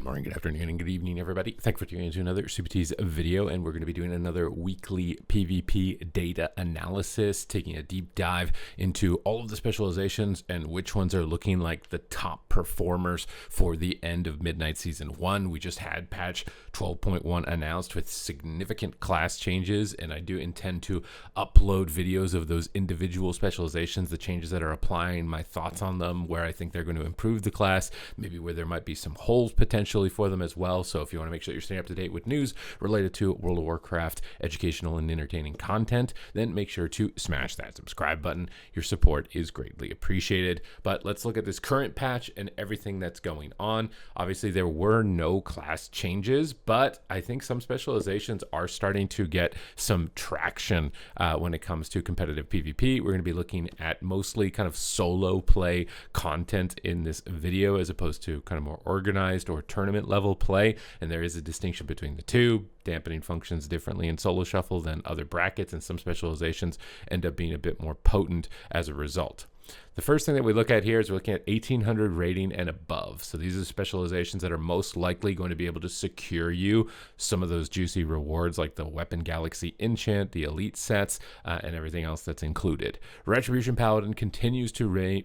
morning, good afternoon, and good evening, everybody. Thank you for tuning into another Supatease video, and we're going to be doing another weekly PvP data analysis, taking a deep dive into all of the specializations and which ones are looking like the top performers for the end of Midnight Season 1. We just had patch 12.1 announced with significant class changes, and I do intend to upload videos of those individual specializations, the changes that are applying, my thoughts on them, where I think they're going to improve the class, maybe where there might be some holes potentially for them as well. So if you want to make sure you're staying up to date with news related to World of Warcraft, educational and entertaining content, then make sure to smash that subscribe button. Your support is greatly appreciated. But let's look at this current patch and everything that's going on. Obviously, there were no class changes, but I think some specializations are starting to get some traction when it comes to competitive PvP. We're going to be looking at mostly kind of solo play content in this video as opposed to kind of more organized or tournament level play, and there is a distinction between the two. Dampening functions differently in solo shuffle than other brackets, and some specializations end up being a bit more potent as a result. The first thing that we look at here is we're looking at 1800 rating and above. So these are specializations that are most likely going to be able to secure you some of those juicy rewards like the Weapon Galaxy enchant, the elite sets, and everything else that's included. Retribution Paladin continues to reign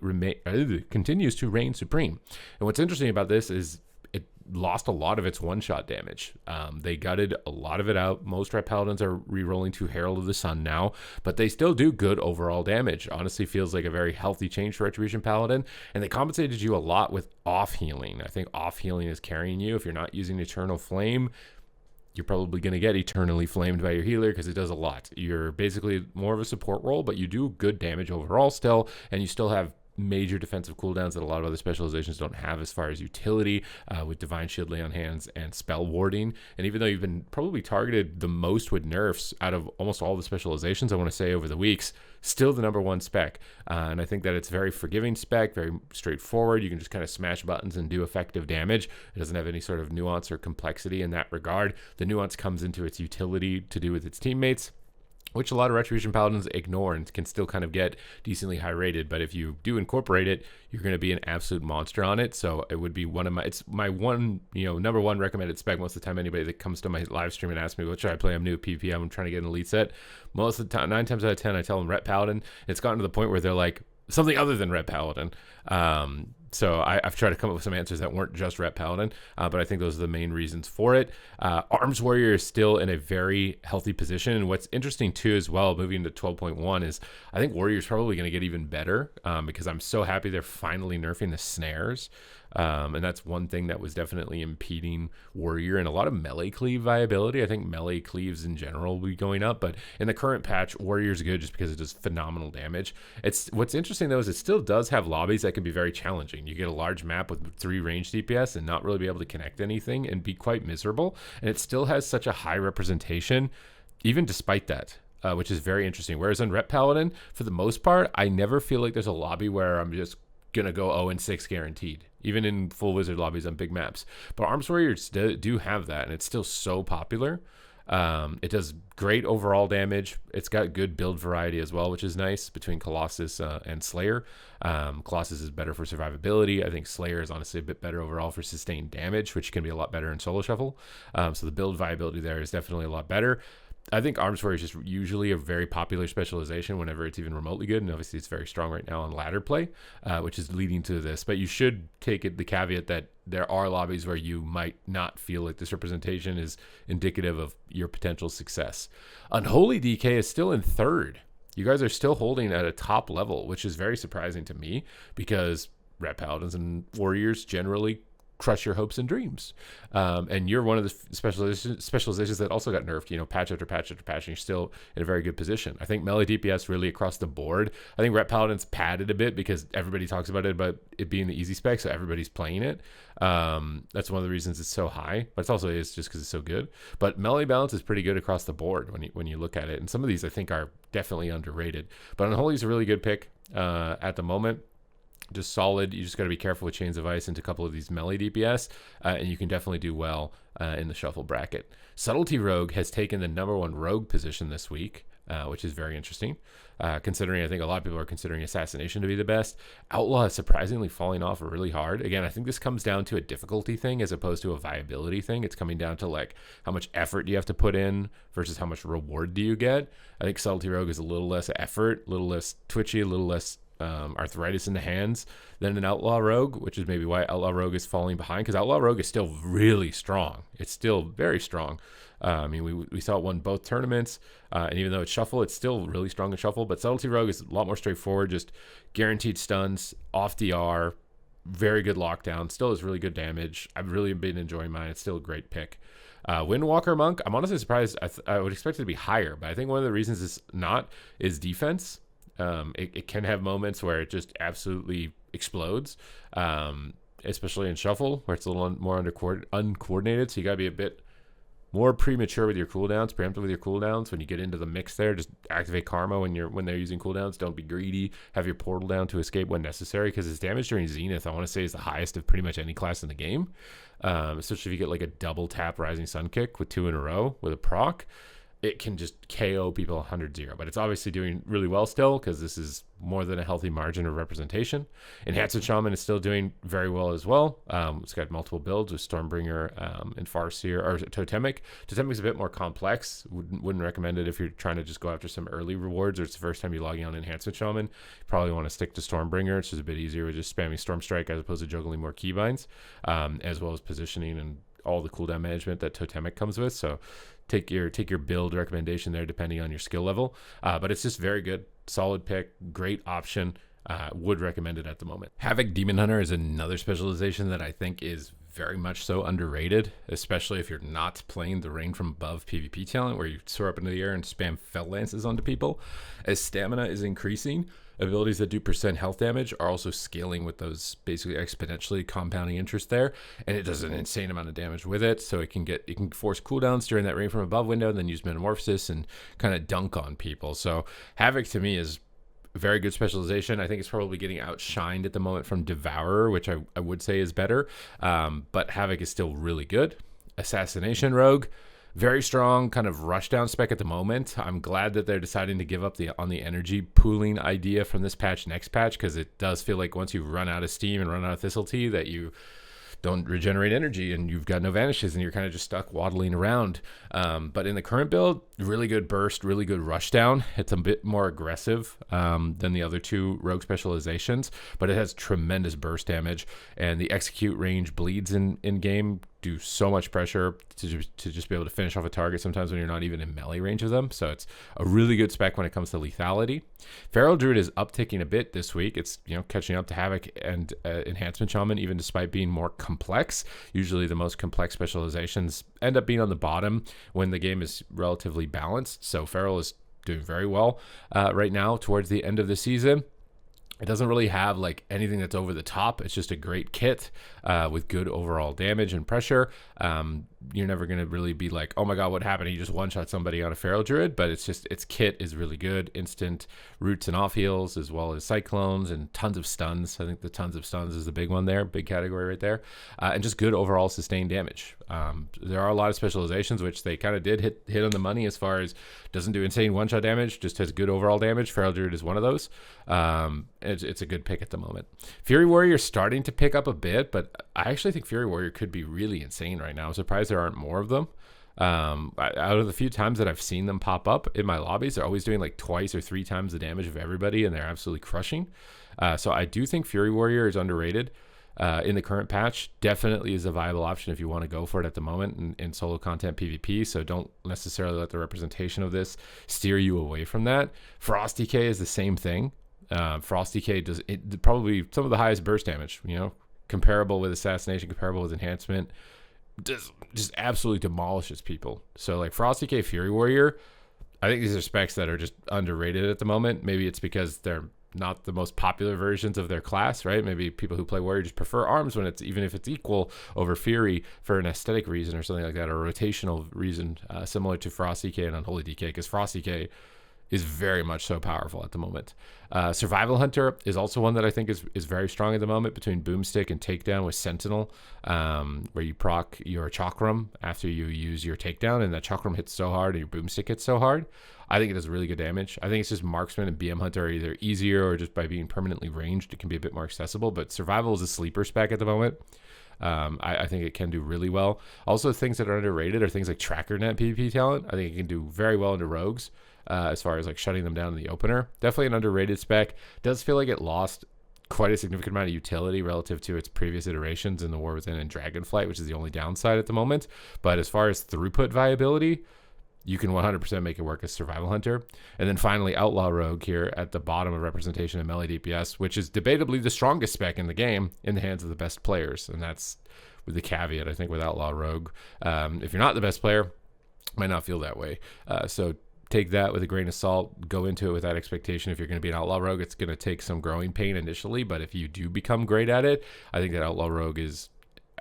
supreme. And what's interesting about this is it lost a lot of its one-shot damage. They gutted a lot of it out. Most Ret Paladins are re-rolling to Herald of the Sun now, but they still do good overall damage. Honestly, feels like a very healthy change for Retribution Paladin, and they compensated you a lot with off-healing. I think off-healing is carrying you. If you're not using Eternal Flame, you're probably going to get eternally flamed by your healer because it does a lot. You're basically more of a support role, but you do good damage overall still, and you still have major defensive cooldowns that a lot of other specializations don't have as far as utility with Divine Shield, Lay on Hands, and Spell Warding. And even though you've been probably targeted the most with nerfs out of almost all the specializations, I want to say, over the weeks, still the number one spec. And I think that it's very forgiving spec, very straightforward. You can just kind of smash buttons and do effective damage. It doesn't have any sort of nuance or complexity in that regard. The nuance comes into its utility to do with its teammates, which a lot of Retribution Paladins ignore and can still kind of get decently high rated. But if you do incorporate it, you're going to be an absolute monster on it. So it would be it's my one, number one recommended spec. Most of the time, anybody that comes to my live stream and asks me, what should I play? I'm new at PvP. I'm trying to get an elite set. Most of the time, 9 times out of 10, I tell them Ret Paladin. It's gotten to the point where they're like, something other than Ret Paladin. So I've tried to come up with some answers that weren't just Ret Paladin, but I think those are the main reasons for it. Arms Warrior is still in a very healthy position. And what's interesting too as well, moving to 12.1, is I think Warrior's probably going to get even better because I'm so happy they're finally nerfing the snares. And that's one thing that was definitely impeding Warrior and a lot of melee cleave viability. I think melee cleaves in general will be going up, but in the current patch, Warrior's good just because it does phenomenal damage. What's interesting though is it still does have lobbies that can be very challenging. You get a large map with 3 ranged DPS and not really be able to connect anything and be quite miserable. And it still has such a high representation, even despite that. Which is very interesting. Whereas on Ret Paladin, for the most part, I never feel like there's a lobby where I'm just gonna go 0-6 guaranteed, even in full wizard lobbies on big maps. But Arms Warriors do have that, and it's still so popular. It does great overall damage. It's got good build variety as well, which is nice between Colossus and Slayer. Colossus is better for survivability. I think Slayer is honestly a bit better overall for sustained damage, which can be a lot better in solo shuffle. So the build viability there is definitely a lot better. I think Arms Warrior is just usually a very popular specialization whenever it's even remotely good, and obviously it's very strong right now on ladder play, which is leading to this. But you should take it the caveat that there are lobbies where you might not feel like this representation is indicative of your potential success. Unholy DK is still in 3rd. You guys are still holding at a top level, which is very surprising to me because Ret Paladins and Warriors generally crush your hopes and dreams. And you're one of the specializations that also got nerfed, patch after patch after patch, and you're still in a very good position. I think melee DPS really across the board. I think Ret Paladin's padded a bit because everybody talks about it being the easy spec, so everybody's playing it. That's one of the reasons it's so high, but it's also just because it's so good. But melee balance is pretty good across the board when you look at it. And some of these I think are definitely underrated. But Unholy is a really good pick at the moment. Just solid. You just got to be careful with Chains of Ice into a couple of these melee DPS, and you can definitely do well in the shuffle bracket. Subtlety Rogue has taken the number 1 rogue position this week. which is very interesting. Considering I think a lot of people are considering Assassination to be the best. Outlaw is surprisingly falling off really hard. Again, I think this comes down to a difficulty thing as opposed to a viability thing. It's coming down to like how much effort do you have to put in versus how much reward do you get. I think Subtlety Rogue is a little less effort, a little less twitchy, a little less arthritis in the hands than an Outlaw Rogue, which is maybe why Outlaw Rogue is falling behind, because Outlaw Rogue is still really strong. It's still very strong. I mean, we saw it won both tournaments, and even though it's Shuffle, it's still really strong in Shuffle. But Subtlety Rogue is a lot more straightforward, just guaranteed stuns, off DR, very good lockdown, still has really good damage. I've really been enjoying mine. It's still a great pick. Windwalker Monk, I'm honestly surprised. I would expect it to be higher, but I think one of the reasons it's not is defense. It can have moments where it just absolutely explodes, especially in Shuffle, where it's a little more uncoordinated. So you got to be a bit more premature with your cooldowns, preemptive with your cooldowns. When you get into the mix there, just activate Karma when they're using cooldowns. Don't be greedy. Have your portal down to escape when necessary, because his damage during Zenith, I want to say, is the highest of pretty much any class in the game. Especially if you get like a double tap Rising Sun kick with 2 in a row with a proc. It can just KO people 100-0, but it's obviously doing really well still because this is more than a healthy margin of representation. Enhancement Shaman is still doing very well as well. It's got multiple builds with Stormbringer and Farseer, or Totemic. Totemic's a bit more complex. Wouldn't recommend it if you're trying to just go after some early rewards or it's the first time you're logging on Enhancement Shaman. You probably want to stick to Stormbringer. It's just a bit easier with just spamming Storm Strike as opposed to juggling more keybinds, as well as positioning and all the cooldown management that Totemic comes with. So take your build recommendation there depending on your skill level. But it's just very good, solid pick, great option. Would recommend it at the moment. Havoc Demon Hunter is another specialization that I think is very much so underrated, especially if you're not playing the Rain from Above PvP talent where you soar up into the air and spam Fel Lances onto people. As stamina is increasing, abilities that do % health damage are also scaling with those basically exponentially compounding interest there, and it does an insane amount of damage with it. So it can force cooldowns during that Rain from Above window, and then use Metamorphosis and kind of dunk on people. So Havoc to me is very good specialization. I think it's probably getting outshined at the moment from Devourer, which I would say is better, but Havoc is still really good. Assassination Rogue, very strong kind of rushdown spec at the moment. I'm glad that they're deciding to give up on the energy pooling idea from this patch next patch, because it does feel like once you run out of steam and run out of Thistletea that you don't regenerate energy and you've got no vanishes and you're kind of just stuck waddling around. But in the current build, really good burst, really good rushdown. It's a bit more aggressive than the other two rogue specializations, but it has tremendous burst damage, and the execute range bleeds in game do so much pressure to just be able to finish off a target sometimes when you're not even in melee range of them. So it's a really good spec when it comes to lethality. Feral Druid is upticking a bit this week. It's catching up to Havoc and Enhancement Shaman, even despite being more complex. Usually the most complex specializations end up being on the bottom when the game is relatively balanced. So Feral is doing very well right now towards the end of the season. It doesn't really have like anything that's over the top. It's just a great kit with good overall damage and pressure. You're never going to really be like, oh my god, what happened? He just one-shot somebody on a Feral Druid, but it's just, its kit is really good. Instant roots and off heals, as well as cyclones and tons of stuns. I think the tons of stuns is the big one there, big category right there. And just good overall sustained damage. There are a lot of specializations which they kind of did hit on the money as far as doesn't do insane one-shot damage, just has good overall damage. Feral Druid is one of those. It's a good pick at the moment. Fury Warrior starting to pick up a bit, but I actually think Fury Warrior could be really insane right now. I'm surprised there aren't more of them. Out of the few times that I've seen them pop up in my lobbies, they're always doing like 2 or 3 times the damage of everybody, and they're absolutely crushing. So I do think Fury Warrior is underrated in the current patch. Definitely is a viable option if you want to go for it at the moment in solo content PvP. So don't necessarily let the representation of this steer you away from that. Frost Decay is the same thing. Frost Decay does probably some of the highest burst damage, comparable with Assassination, comparable with Enhancement. Just absolutely demolishes people. So like Frost Decay, Fury Warrior, I think these are specs that are just underrated at the moment. Maybe it's because they're not the most popular versions of their class, right? Maybe people who play Warrior just prefer arms when even if it's equal over Fury for an aesthetic reason or something like that, or a rotational reason, similar to Frost Decay and Unholy Decay, because Frost Decay is very much so powerful at the moment. Survival Hunter is also one that I think is very strong at the moment, between Boomstick and Takedown with Sentinel, where you proc your Chakram after you use your Takedown, and that Chakram hits so hard and your Boomstick hits so hard. I think it does really good damage. I think it's just Marksman and BM Hunter are either easier, or just by being permanently ranged, it can be a bit more accessible. But Survival is a sleeper spec at the moment. I think it can do really well. Also, things that are underrated are things like Tracker Net PvP talent. I think it can do very well into Rogues, as far as like shutting them down in the opener. Definitely an underrated spec. Does feel like it lost quite a significant amount of utility relative to its previous iterations in the War Within and Dragonflight, which is the only downside at the moment. But as far as throughput viability, you can 100% make it work as Survival Hunter. And then finally, Outlaw Rogue here at the bottom of representation of melee DPS, which is debatably the strongest spec in the game in the hands of the best players. And that's with the caveat, I think, with Outlaw Rogue. If you're not the best player, might not feel that way. So take that with a grain of salt. Go into it with that expectation. If you're going to be an Outlaw Rogue, it's going to take some growing pain initially. But if you do become great at it, I think that Outlaw Rogue is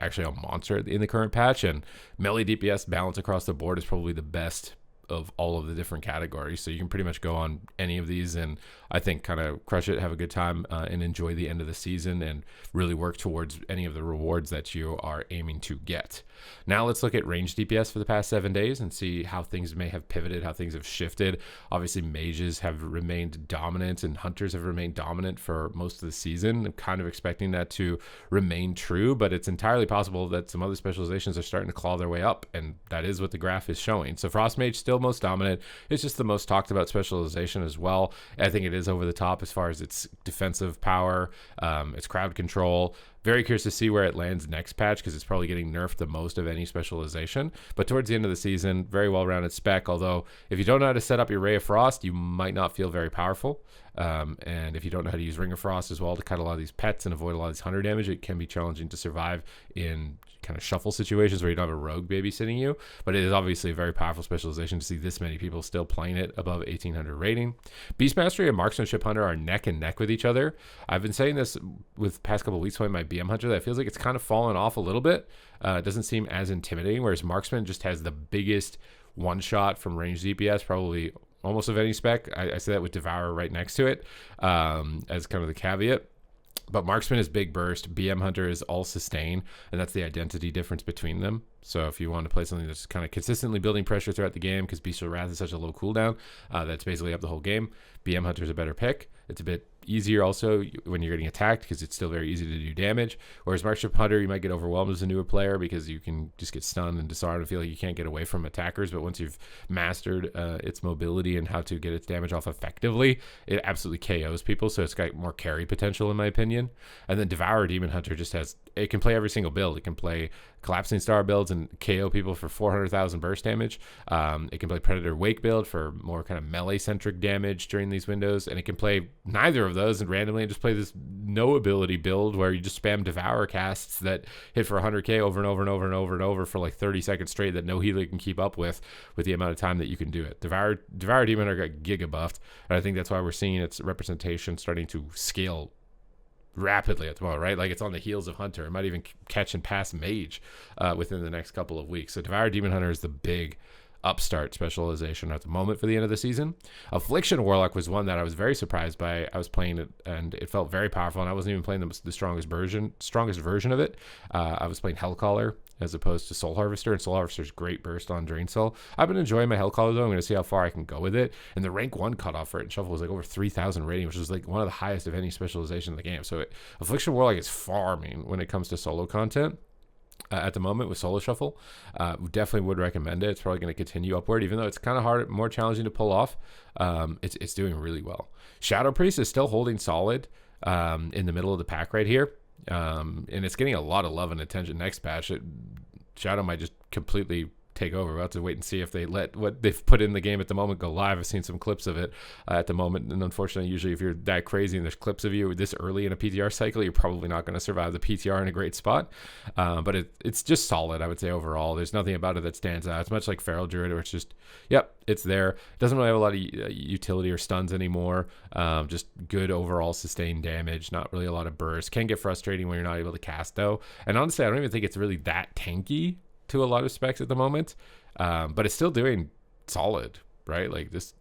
actually a monster in the current patch, and melee DPS balance across the board is probably the best of all of the different categories. So you can pretty much go on any of these and I think kind of crush it, have a good time, and enjoy the end of the season and really work towards any of the rewards that you are aiming to get. Now let's look at range DPS for the past 7 days and see how things may have pivoted, how things have shifted. Obviously, mages have remained dominant and hunters have remained dominant for most of the season. I'm kind of expecting that to remain true, but it's entirely possible that some other specializations are starting to claw their way up, and that is what the graph is showing. So Frost Mage still most dominant. It's just the most talked about specialization as well. I think it is over the top as far as its defensive power, its crowd control. Very curious to see where it lands next patch, because it's probably getting nerfed the most of any specialization. But towards the end of the season, very well-rounded spec, although if you don't know how to set up your Ray of Frost, you might not feel very powerful. And if you don't know how to use Ring of Frost as well to cut a lot of these pets and avoid a lot of these hunter damage, it can be challenging to survive in kind of shuffle situations where you don't have a rogue babysitting you. But it is obviously a very powerful specialization to see this many people still playing it above 1800 rating. Beast Mastery and Marksmanship Hunter are neck and neck with each other. I've been saying this with past couple of weeks playing my BM Hunter, that feels like it's kind of fallen off a little bit. It doesn't seem as intimidating, whereas Marksman just has the biggest one shot from range DPS, probably almost of any spec. I say that with Devourer right next to it, as kind of the caveat. But Marksman is big burst, BM Hunter is all sustain, and that's the identity difference between them. So if you want to play something that's kind of consistently building pressure throughout the game, because Beast of Wrath is such a low cooldown, that's basically up the whole game, BM Hunter is a better pick. It's a bit easier also when you're getting attacked, because it's still very easy to do damage. Whereas Marksmanship Hunter, you might get overwhelmed as a newer player because you can just get stunned and disarmed and feel like you can't get away from attackers. But once you've mastered its mobility and how to get its damage off effectively, it absolutely KOs people. So it's got more carry potential in my opinion. And then Devourer Demon Hunter just has, it can play every single build. It can play Collapsing Star builds and KO people for 400,000 burst damage. It can play Predator Wake build for more kind of melee centric damage during these windows, and it can play neither of those and randomly just play this no ability build where you just spam Devour casts that hit for 100k over and over and over and over and over for like 30 seconds straight that no healer can keep up with the amount of time that you can do it. Devour Demon are got giga buffed, and I think that's why we're seeing its representation starting to scale rapidly at the moment, right? Like it's on the heels of Hunter. It might even catch and pass Mage within the next couple of weeks. So Devour Demon Hunter is the big upstart specialization at the moment for the end of the season. Affliction Warlock was one that I was very surprised by. I was playing it and it felt very powerful, and I wasn't even playing the strongest version of it. I was playing Hellcaller as opposed to Soul Harvester, and Soul Harvester's great burst on Drain Soul. I've been enjoying my Hellcaller though. I'm going to see how far I can go with it. And the rank 1 cutoff for it in Shuffle was like over 3,000 rating, which is like one of the highest of any specialization in the game. So Affliction Warlock is farming when it comes to solo content. At the moment with Solo Shuffle, definitely would recommend it. It's probably going to continue upward, even though it's kind of hard, more challenging to pull off. It's doing really well. Shadow Priest is still holding solid in the middle of the pack right here, and it's getting a lot of love and attention next patch. Shadow might just completely take over. We'll have to wait and see if they let what they've put in the game at the moment go live. I've seen some clips of it at the moment, and unfortunately, usually if you're that crazy and there's clips of you this early in a PTR cycle, you're probably not going to survive the PTR in a great spot. But it's just solid, I would say, overall. There's nothing about it that stands out. It's much like Feral Druid, where it's just, yep, it's there. It doesn't really have a lot of utility or stuns anymore. Just good overall sustained damage, not really a lot of burst. Can get frustrating when you're not able to cast, though. And honestly, I don't even think it's really that tanky to a lot of specs at the moment, but it's still doing solid, right? Like this,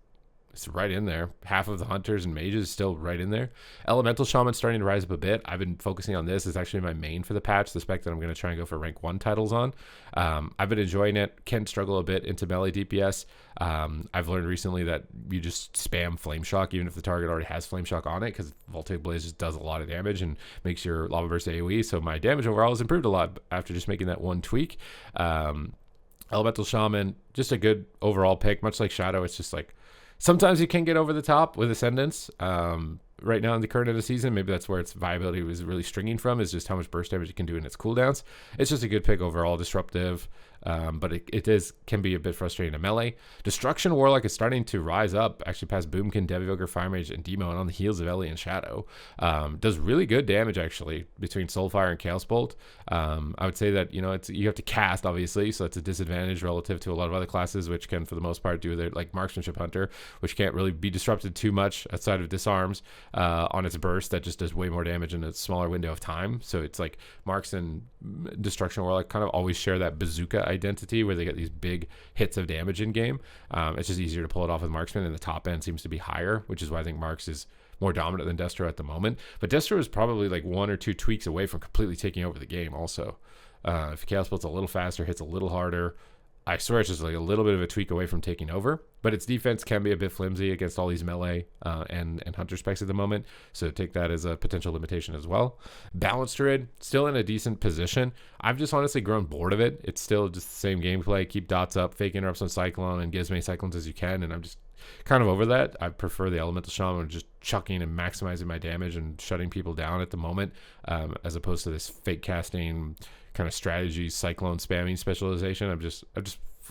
It's right in there. Half of the hunters and mages still right in there. Elemental Shaman starting to rise up a bit. I've been focusing on this. It's actually my main for the patch, the spec that I'm going to try and go for rank 1 titles on. I've been enjoying it. Can struggle a bit into melee DPS. I've learned recently that you just spam Flame Shock even if the target already has Flame Shock on it, because Voltaic Blaze just does a lot of damage and makes your Lava Burst AoE. So my damage overall has improved a lot after just making that one tweak. Elemental Shaman, just a good overall pick. Much like Shadow, it's just like sometimes you can get over the top with Ascendance. Right now in the current end of season, maybe that's where its viability was really stringing from, is just how much burst damage it can do in its cooldowns. It's just a good pick overall, disruptive, but it can be a bit frustrating to melee. Destruction Warlock is starting to rise up, actually past Boomkin, Devivoker, Fire Mage, and Demo, and on the heels of Ellie and Shadow. Does really good damage, actually, between Soulfire and Chaos Bolt. I would say that, you have to cast, obviously, so it's a disadvantage relative to a lot of other classes, which can, for the most part, do their, like Marksmanship Hunter, which can't really be disrupted too much outside of disarms. On its burst that just does way more damage in a smaller window of time. So it's like Marks and Destruction Warlock kind of always share that bazooka identity where they get these big hits of damage in game. It's just easier to pull it off with Marksman, and the top end seems to be higher, which is why I think Marks is more dominant than Destro at the moment. But Destro is probably like 1 or 2 tweaks away from completely taking over the game also. If Chaos Bolt's a little faster, hits a little harder, I swear it's just like a little bit of a tweak away from taking over, but its defense can be a bit flimsy against all these melee and hunter specs at the moment, so take that as a potential limitation as well. Balanced Druid, still in a decent position. I've just honestly grown bored of it. It's still just the same gameplay. Keep dots up, fake interrupts on Cyclone, and get as many Cyclones as you can, and I'm just kind of over that. I prefer the Elemental Shaman, just chucking and maximizing my damage and shutting people down at the moment, as opposed to this fake casting kind of strategy, Cyclone spamming specialization. I've just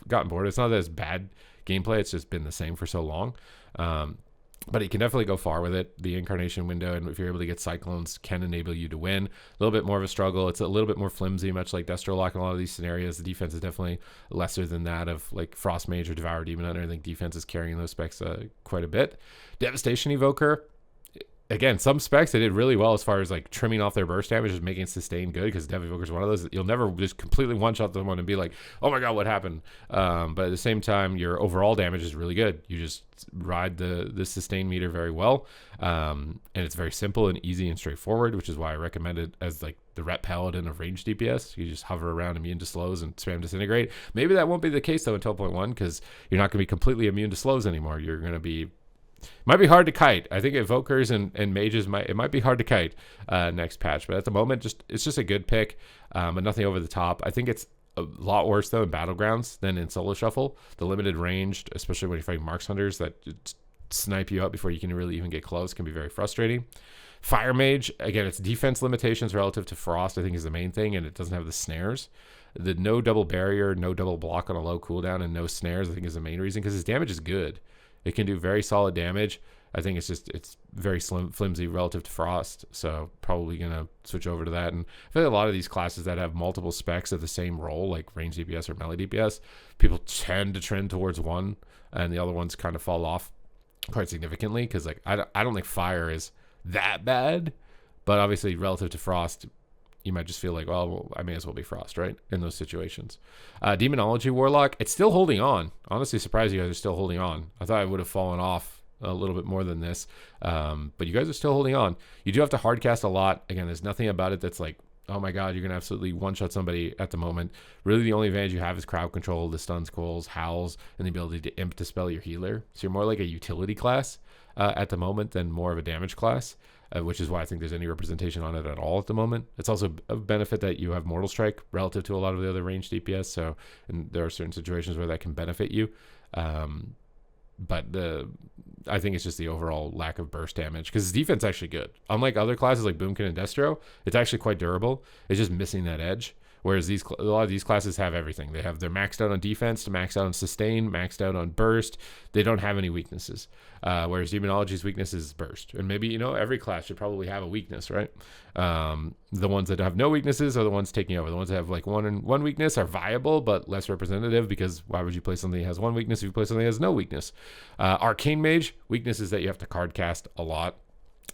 gotten bored. It's not that it's bad gameplay, it's just been the same for so long. But you can definitely go far with it. The Incarnation window, and if you're able to get Cyclones, can enable you to win. A little bit more of a struggle. It's a little bit more flimsy, much like Destro Lock in a lot of these scenarios. The defense is definitely lesser than that of like Frost Mage or Devour Demon Hunter. I think defense is carrying those specs quite a bit. Devastation Evoker, again, some specs they did really well as far as like trimming off their burst damage, just making it sustain good, because Dev Evoker is one of those that you'll never just completely one-shot someone and be like, oh my god, what happened? But at the same time, your overall damage is really good. You just ride the sustain meter very well, and it's very simple and easy and straightforward, which is why I recommend it as like the Rep Paladin of ranged DPS. You just hover around immune to slows and spam Disintegrate. Maybe that won't be the case though in 12.1, because you're not going to be completely immune to slows anymore. You're going to be might be hard to kite. I think Evokers and Mages might be hard to kite next patch, but at the moment it's just a good pick, but nothing over the top. I think it's a lot worse though in Battlegrounds than in Solo Shuffle. The limited ranged, especially when you're fighting Marks Hunters that snipe you out before you can really even get close, can be very frustrating. Fire Mage, again, its defense limitations relative to Frost I think is the main thing, and it doesn't have the snares. The no double barrier, no double block on a low cooldown, and no snares I think is the main reason, because his damage is good. It can do very solid damage. I think it's very flimsy relative to Frost, so probably going to switch over to that. And I feel like a lot of these classes that have multiple specs of the same role, like range DPS or melee DPS, people tend to trend towards one, and the other ones kind of fall off quite significantly, because like I don't think Fire is that bad, but obviously relative to Frost, you might just feel like, well, I may as well be Frost, right? In those situations. Demonology Warlock, it's still holding on. Honestly, surprised you guys are still holding on. I thought I would have fallen off a little bit more than this, but you guys are still holding on. You do have to hardcast a lot. Again, there's nothing about it that's like, oh my god, you're going to absolutely one-shot somebody at the moment. Really, the only advantage you have is crowd control, the stuns, coils, howls, and the ability to imp dispel your healer. So you're more like a utility class at the moment than more of a damage class. Which is why I think there's any representation on it at all at the moment. It's also a benefit that you have Mortal Strike relative to a lot of the other ranged DPS, so and there are certain situations where that can benefit you. But I think it's just the overall lack of burst damage, because his defense is actually good. Unlike other classes like Boomkin and Destro, it's actually quite durable. It's just missing that edge. Whereas a lot of these classes have everything. They have their maxed out on defense, maxed out on sustain, maxed out on burst. They don't have any weaknesses. Whereas Demonology's weakness is burst. And maybe, every class should probably have a weakness, right? The ones that have no weaknesses are the ones taking over. The ones that have like one weakness are viable, but less representative, because why would you play something that has one weakness if you play something that has no weakness? Arcane Mage, weakness is that you have to card cast a lot.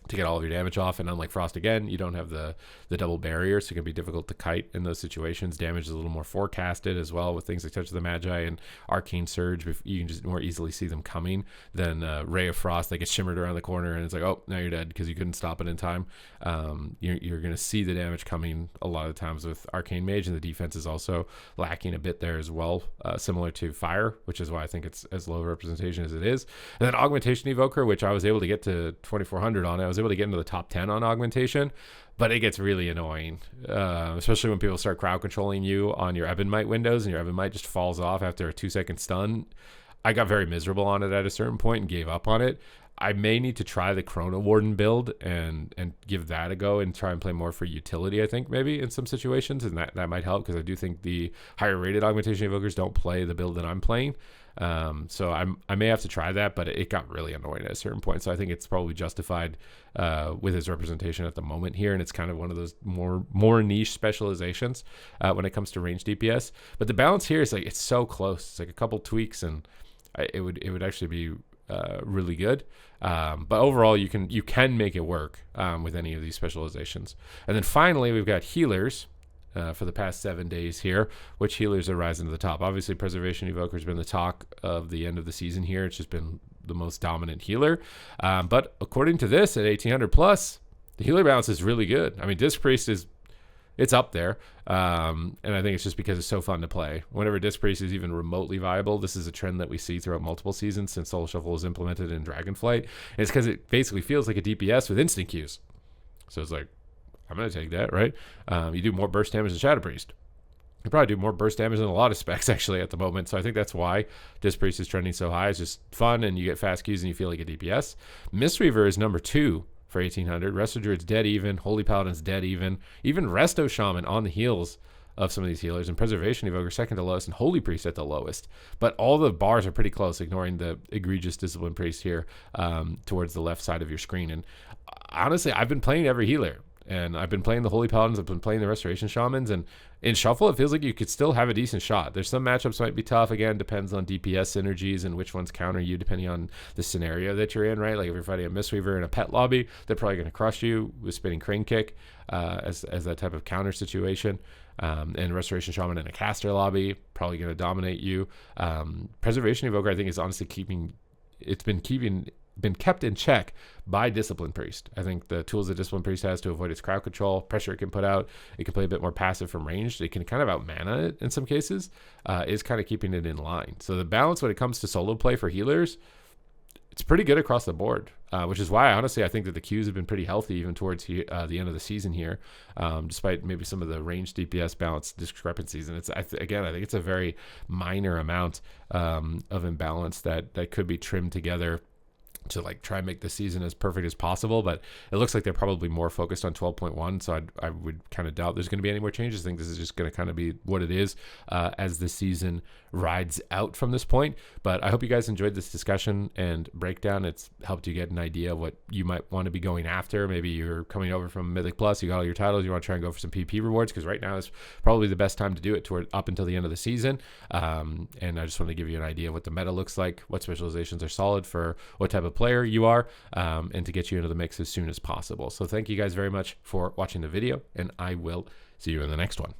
to get all of your damage off. And unlike Frost, again, you don't have the double barrier, so it can be difficult to kite in those situations. Damage is a little more forecasted as well with things like Touch of the Magi and Arcane Surge. You can just more easily see them coming than Ray of Frost that gets shimmered around the corner and it's like, oh, now you're dead because you couldn't stop it in time. You're going to see the damage coming a lot of times with Arcane Mage, and the defense is also lacking a bit there as well, similar to Fire, which is why I think it's as low representation as it is. And then Augmentation Evoker, which I was able to get to 2400 on it. I was able to get into the top 10 on Augmentation, but it gets really annoying, especially when people start crowd controlling you on your Ebonmite windows and your Ebonmite just falls off after a 2-second stun. I got very miserable on it at a certain point and gave up on it. I may need to try the Chrono Warden build and give that a go and try and play more for utility, I think, maybe in some situations, and that might help, because I do think the higher rated Augmentation Evokers don't play the build that I'm playing. So I may have to try that, but it got really annoying at a certain point. So I think it's probably justified with his representation at the moment here, and it's kind of one of those more niche specializations when it comes to range DPS. But the balance here is like, it's so close. It's like a couple tweaks, and it would actually be really good. But overall, you can make it work with any of these specializations. And then finally, we've got healers. For the past 7 days here, which healers are rising to the top. Obviously, Preservation Evoker has been the talk of the end of the season here. It's just been the most dominant healer. But according to this, at 1800 plus, the healer balance is really good. I mean, Disc Priest it's up there. And I think it's just because it's so fun to play. Whenever Disc Priest is even remotely viable, this is a trend that we see throughout multiple seasons since Soul Shuffle was implemented in Dragonflight. And it's because it basically feels like a DPS with instant Qs. So it's like, I'm going to take that, right? You do more burst damage than Shadow Priest. You probably do more burst damage than a lot of specs, actually, at the moment. So I think that's why Disc Priest is trending so high. It's just fun, and you get fast Qs, and you feel like a DPS. Mistweaver is number 2 for 1800. Resto Druid's dead even. Holy Paladin's dead even. Even Resto Shaman on the heels of some of these healers. And Preservation Evoker second to lowest, and Holy Priest at the lowest. But all the bars are pretty close, ignoring the egregious Discipline Priest here towards the left side of your screen. And honestly, I've been playing every healer. And I've been playing the Holy Paladins, I've been playing the Restoration Shamans, and in Shuffle, it feels like you could still have a decent shot. There's some matchups might be tough. Again, depends on DPS synergies and which ones counter you depending on the scenario that you're in, right? Like if you're fighting a Mistweaver in a pet lobby, they're probably going to crush you with Spinning Crane Kick as that type of counter situation. And Restoration Shaman in a caster lobby, probably going to dominate you. Preservation Evoker, I think, is honestly been kept in check by Discipline Priest. I think the tools that Discipline Priest has to avoid its crowd control, pressure it can put out, it can play a bit more passive from range, it can kind of out mana it in some cases, is kind of keeping it in line. So the balance when it comes to solo play for healers, it's pretty good across the board, which is why honestly I think that the queues have been pretty healthy even towards the end of the season here, despite maybe some of the range DPS balance discrepancies. And I think it's a very minor amount of imbalance that could be trimmed together to like try and make the season as perfect as possible, but it looks like they're probably more focused on 12.1, so I would kind of doubt there's going to be any more changes. I think this is just going to kind of be what it is as the season rides out from this point. But I hope you guys enjoyed this discussion and breakdown. It's helped you get an idea of what you might want to be going after. Maybe you're coming over from Mythic Plus, you got all your titles, you want to try and go for some PP rewards, because right now is probably the best time to do it up until the end of the season. And I just want to give you an idea of what the meta looks like, what specializations are solid for what type of player you are, and to get you into the mix as soon as possible. So thank you guys very much for watching the video, and I will see you in the next one.